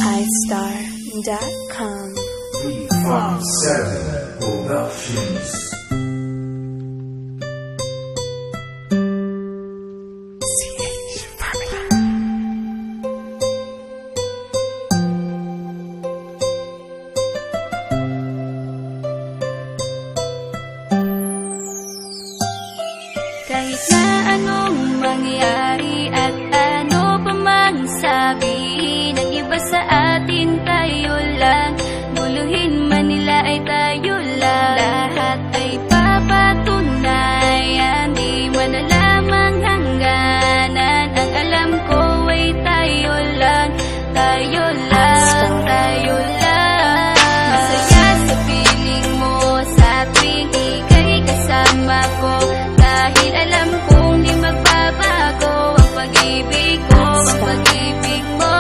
iStar.com. B57 Productions. Kahit na anong mangyari at ano pa mang sabi ng iba sa atin, tayo lang. Guluhin man nila ay tayo lang. Lahat ay papatunayan, di man alamang hangganan. Ang alam ko ay tayo lang, tayo lang, tayo lang. Masaya sa piling mo sa tuwing ika'y kasama ko, dahil alam kong di magbabago ang pag-ibig ko, ang pag-ibig mo.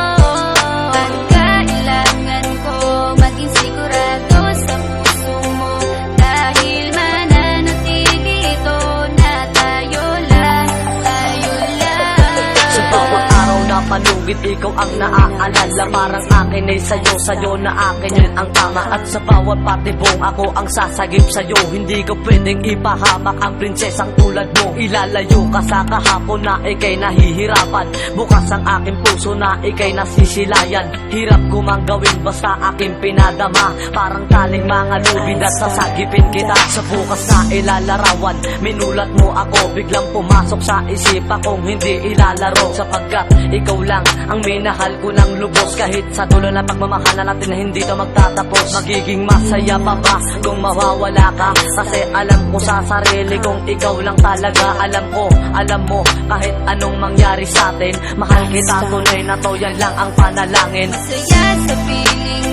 Ang kailangan ko maging sigurado sa puso mo, dahil mananatili ito na tayo lang, tayo lang. Sa bawat araw na palugit, ikaw ang naaalala. Parang akin ay sa'yo, sa'yo na akin yun ang tama. At sa bawat patibong ako ang sasagip sa'yo. Hindi ko pwedeng ipahamak ang prinsesang tulad mo. Ilalayo ka sa kahapon na ikay nahihirapan. Bukas ang aking puso na ikay nasisilayan. Hirap ko mang gawin basta aking pinadama. Parang taling mga lubid at sasagipin kita. Sa bukas na ilalarawan, minulat mo ako. Biglang pumasok sa isipa kong hindi ilalaro. Sapagkat ikaw lang ang minahal ko ng lubos. Kahit sa dulo na pagmamahalan natin na hindi to magtatapos. Magiging masaya pa ba kung mawawala ka? Kasi alam ko sa sarili kong ikaw lang talaga. Alam ko, alam mo, kahit anong mangyari sa atin, mahal kita tunay na to, yan lang ang panalangin. Masaya sa piling